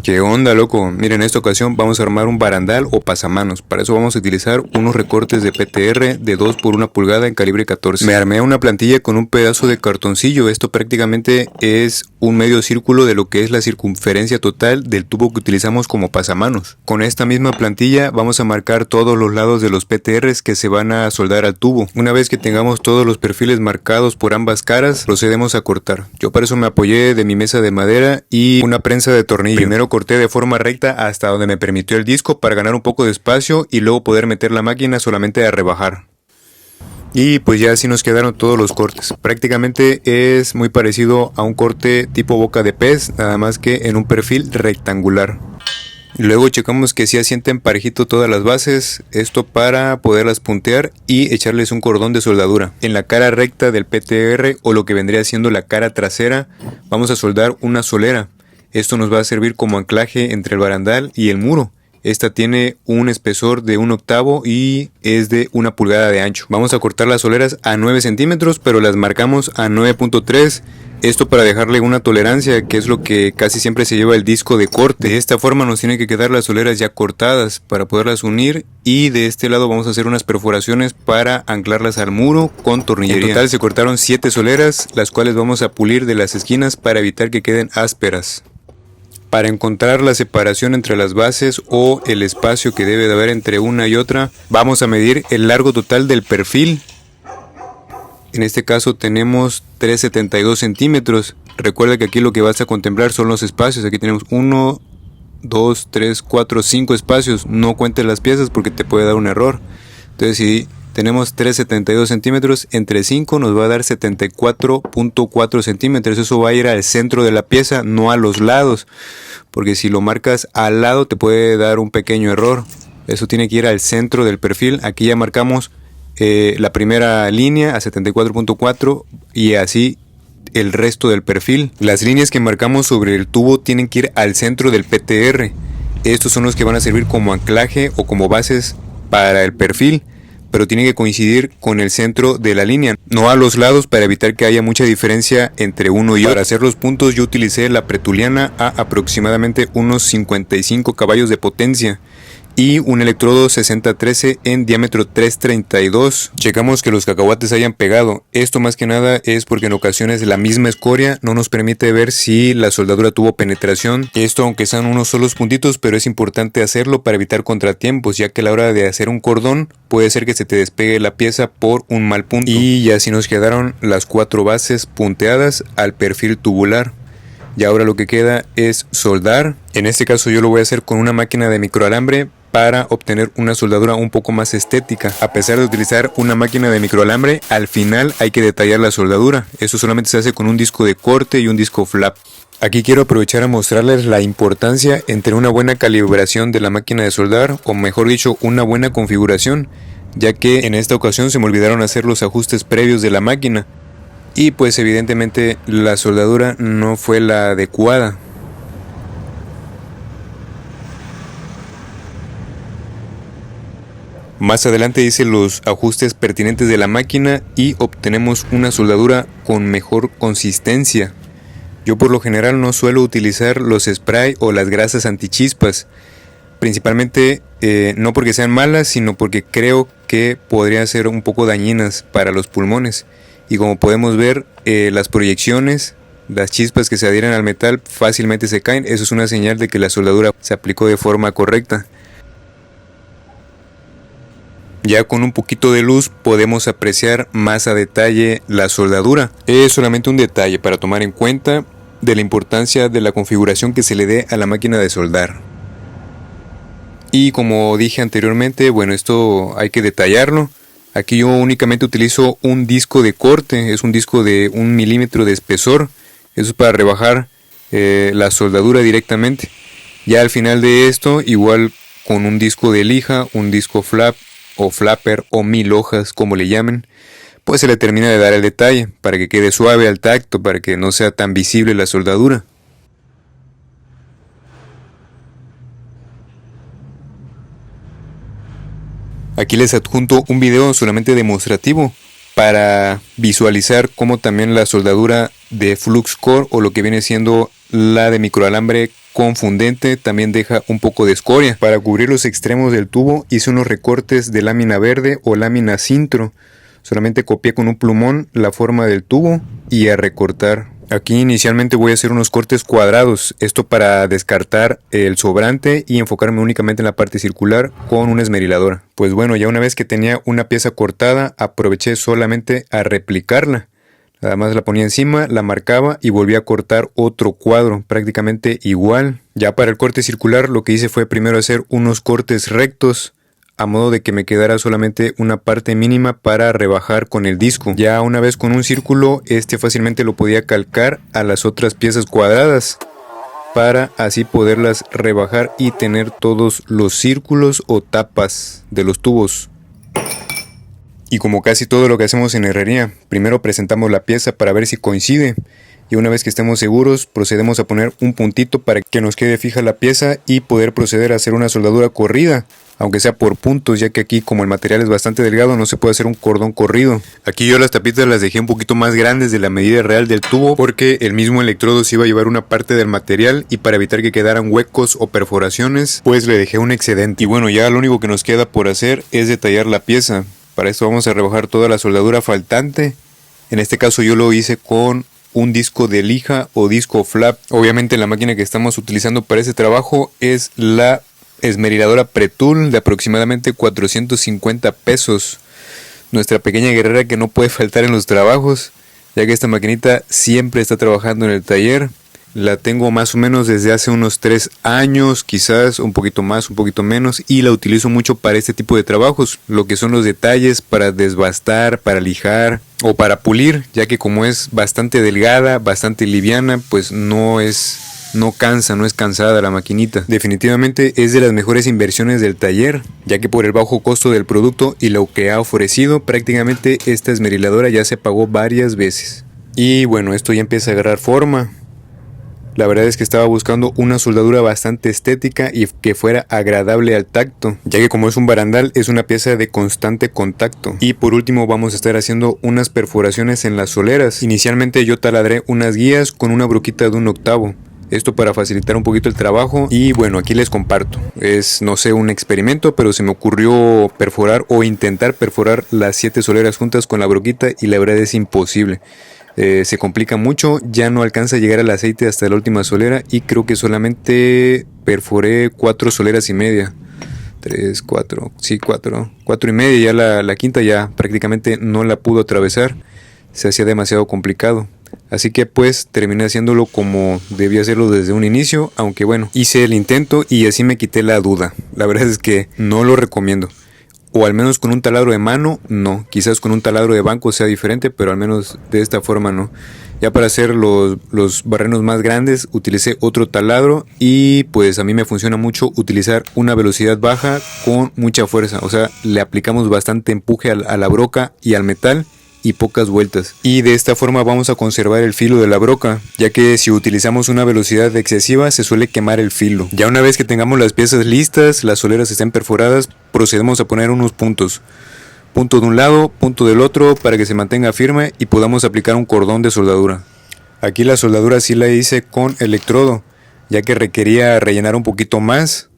¿Qué onda, loco? Miren, en esta ocasión vamos a armar un barandal o pasamanos. Para eso vamos a utilizar unos recortes de PTR de 2 por 1 pulgada en calibre 14. Me armé una plantilla con un pedazo de cartoncillo. Esto prácticamente es un medio círculo de lo que es la circunferencia total del tubo que utilizamos como pasamanos. Con esta misma plantilla vamos a marcar todos los lados de los PTRs que se van a soldar al tubo. Una vez que tengamos todos los perfiles marcados por ambas caras, procedemos a cortar. Yo para eso me apoyé de mi mesa de madera y una prensa de tornillo. Primero corté de forma recta hasta donde me permitió el disco para ganar un poco de espacio y luego poder meter la máquina solamente a rebajar. Y pues ya así nos quedaron todos los cortes. Prácticamente es muy parecido a un corte tipo boca de pez, nada más que en un perfil rectangular. Luego checamos que sí asienten parejito todas las bases, esto para poderlas puntear y echarles un cordón de soldadura. En la cara recta del PTR o lo que vendría siendo la cara trasera vamos a soldar una solera. Esto nos va a servir como anclaje entre el barandal y el muro. Esta tiene un espesor de 1/8 y es de 1 pulgada de ancho. Vamos a cortar las soleras a 9 centímetros, pero las marcamos a 9.3. Esto para dejarle una tolerancia, que es lo que casi siempre se lleva el disco de corte. De esta forma nos tienen que quedar las soleras ya cortadas para poderlas unir. Y de este lado vamos a hacer unas perforaciones para anclarlas al muro con tornillería. En total se cortaron 7 soleras, las cuales vamos a pulir de las esquinas para evitar que queden ásperas. Para encontrar la separación entre las bases o el espacio que debe de haber entre una y otra, vamos a medir el largo total del perfil. En este caso tenemos 3,72 centímetros. Recuerda que aquí lo que vas a contemplar son los espacios. Aquí tenemos 1, 2, 3, 4, 5 espacios. No cuentes las piezas porque te puede dar un error. Entonces si tenemos 3,72 centímetros, entre 5 nos va a dar 74.4 centímetros. Eso va a ir al centro de la pieza, no a los lados. Porque si lo marcas al lado te puede dar un pequeño error. Eso tiene que ir al centro del perfil. Aquí ya marcamos la primera línea a 74.4 y así el resto del perfil. Las líneas que marcamos sobre el tubo tienen que ir al centro del PTR. Estos son los que van a servir como anclaje o como bases para el perfil, pero tiene que coincidir con el centro de la línea, no a los lados, para evitar que haya mucha diferencia entre uno y otro. Para hacer los puntos yo utilicé la pretuliana a aproximadamente unos 55 caballos de potencia y un electrodo 6013 en diámetro 332. Checamos que los cacahuates hayan pegado. Esto más que nada es porque en ocasiones la misma escoria no nos permite ver si la soldadura tuvo penetración. Esto aunque sean unos solos puntitos, pero es importante hacerlo para evitar contratiempos, ya que a la hora de hacer un cordón puede ser que se te despegue la pieza por un mal punto. Y ya así nos quedaron las 4 bases punteadas al perfil tubular. Y ahora lo que queda es soldar. En este caso yo lo voy a hacer con una máquina de microalambre para obtener una soldadura un poco más estética. A pesar de utilizar una máquina de microalambre, al final hay que detallar la soldadura. Eso solamente se hace con un disco de corte y un disco flap. Aquí quiero aprovechar a mostrarles la importancia entre una buena calibración de la máquina de soldar, o mejor dicho, una buena configuración, ya que en esta ocasión se me olvidaron hacer los ajustes previos de la máquina. Y pues evidentemente la soldadura no fue la adecuada. Más adelante hice los ajustes pertinentes de la máquina y obtenemos una soldadura con mejor consistencia. Yo por lo general no suelo utilizar los spray o las grasas antichispas, principalmente no porque sean malas, sino porque creo que podrían ser un poco dañinas para los pulmones. Y como podemos ver, las proyecciones, las chispas que se adhieren al metal fácilmente se caen. Eso es una señal de que la soldadura se aplicó de forma correcta. Ya con un poquito de luz podemos apreciar más a detalle la soldadura. Es solamente un detalle para tomar en cuenta de la importancia de la configuración que se le dé a la máquina de soldar. Y como dije anteriormente, bueno, esto hay que detallarlo. Aquí yo únicamente utilizo un disco de corte, es un disco de 1 milímetro de espesor. Eso es para rebajar la soldadura directamente. Ya al final de esto, igual con un disco de lija, un disco flap o flapper o 1000 hojas como le llamen, pues se le termina de dar el detalle para que quede suave al tacto, para que no sea tan visible la soldadura. Aquí les adjunto un video solamente demostrativo para visualizar cómo también la soldadura de flux core o lo que viene siendo la de microalambre con fundente, también deja un poco de escoria. Para cubrir los extremos del tubo hice unos recortes de lámina verde o lámina cintro. Solamente copié con un plumón la forma del tubo y a recortar. Aquí inicialmente voy a hacer unos cortes cuadrados, esto para descartar el sobrante y enfocarme únicamente en la parte circular con una esmeriladora. Pues bueno, ya una vez que tenía una pieza cortada, aproveché solamente a replicarla. Nada más la ponía encima, la marcaba y volví a cortar otro cuadro prácticamente igual. Ya para el corte circular lo que hice fue primero hacer unos cortes rectos, a modo de que me quedara solamente una parte mínima para rebajar con el disco. Ya una vez con un círculo, fácilmente lo podía calcar a las otras piezas cuadradas para así poderlas rebajar y tener todos los círculos o tapas de los tubos. Y como casi todo lo que hacemos en herrería, primero presentamos la pieza para ver si coincide. Y una vez que estemos seguros, procedemos a poner un puntito para que nos quede fija la pieza y poder proceder a hacer una soldadura corrida, aunque sea por puntos, ya que aquí como el material es bastante delgado no se puede hacer un cordón corrido. Aquí yo las tapitas las dejé un poquito más grandes de la medida real del tubo porque el mismo electrodo se iba a llevar una parte del material y para evitar que quedaran huecos o perforaciones, pues le dejé un excedente. Y bueno, ya lo único que nos queda por hacer es detallar la pieza. Para esto vamos a rebajar toda la soldadura faltante. En este caso yo lo hice con un disco de lija o disco flap. Obviamente la máquina que estamos utilizando para este trabajo es la esmeriladora Pretul de aproximadamente 450 pesos. Nuestra pequeña guerrera que no puede faltar en los trabajos, ya que esta maquinita siempre está trabajando en el taller. La tengo más o menos desde hace unos 3 años, quizás un poquito más, un poquito menos, y la utilizo mucho para este tipo de trabajos, lo que son los detalles para desbastar, para lijar o para pulir, ya que como es bastante delgada, bastante liviana, pues no es cansada la maquinita. Definitivamente es de las mejores inversiones del taller, ya que por el bajo costo del producto y lo que ha ofrecido, prácticamente esta esmeriladora ya se pagó varias veces. Y bueno, esto ya empieza a agarrar forma. La verdad es que estaba buscando una soldadura bastante estética y que fuera agradable al tacto, ya que como es un barandal es una pieza de constante contacto. Y por último vamos a estar haciendo unas perforaciones en las soleras. Inicialmente yo taladré unas guías con una broquita de 1/8. Esto para facilitar un poquito el trabajo y bueno, aquí les comparto. Es, no sé, un experimento, pero se me ocurrió perforar o intentar perforar las 7 soleras juntas con la broquita y la verdad es imposible. Se complica mucho, ya no alcanza a llegar al aceite hasta la última solera y creo que solamente perforé 4 soleras y media. 3, 4, sí, 4 y media, ya la quinta ya prácticamente no la pudo atravesar, se hacía demasiado complicado. Así que pues terminé haciéndolo como debía hacerlo desde un inicio, aunque bueno, hice el intento y así me quité la duda. La verdad es que no lo recomiendo. O al menos con un taladro de mano, no. Quizás con un taladro de banco sea diferente, pero al menos de esta forma no. Ya para hacer los barrenos más grandes utilicé otro taladro y pues a mí me funciona mucho utilizar una velocidad baja con mucha fuerza. O sea, le aplicamos bastante empuje a la broca y al metal y pocas vueltas. Y de esta forma vamos a conservar el filo de la broca, ya que si utilizamos una velocidad excesiva se suele quemar el filo. Ya una vez que tengamos las piezas listas, las soleras estén perforadas, procedemos a poner unos puntos. Punto de un lado, punto del otro para que se mantenga firme y podamos aplicar un cordón de soldadura. Aquí la soldadura sí la hice con electrodo, ya que requería rellenar un poquito más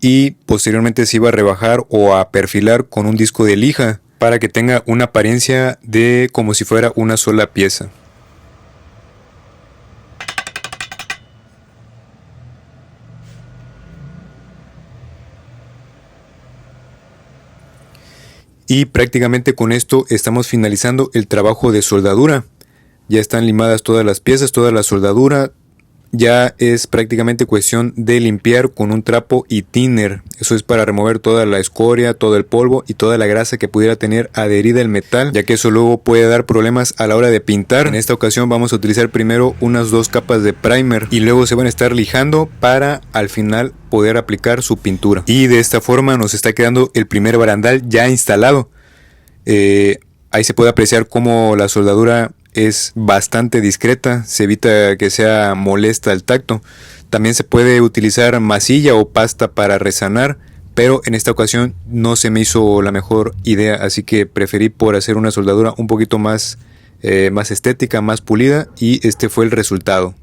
y posteriormente se iba a rebajar o a perfilar con un disco de lija, para que tenga una apariencia de como si fuera una sola pieza. Y prácticamente con esto estamos finalizando el trabajo de soldadura. Ya están limadas todas las piezas, toda la soldadura. Ya es prácticamente cuestión de limpiar con un trapo y thinner. Eso es para remover toda la escoria, todo el polvo y toda la grasa que pudiera tener adherida al metal, ya que eso luego puede dar problemas a la hora de pintar. En esta ocasión vamos a utilizar primero unas 2 capas de primer y luego se van a estar lijando para al final poder aplicar su pintura. Y de esta forma nos está quedando el primer barandal ya instalado. Ahí se puede apreciar cómo la soldadura es bastante discreta, se evita que sea molesta al tacto. También se puede utilizar masilla o pasta para resanar, pero en esta ocasión no se me hizo la mejor idea, así que preferí por hacer una soldadura un poquito más estética, más pulida, y este fue el resultado.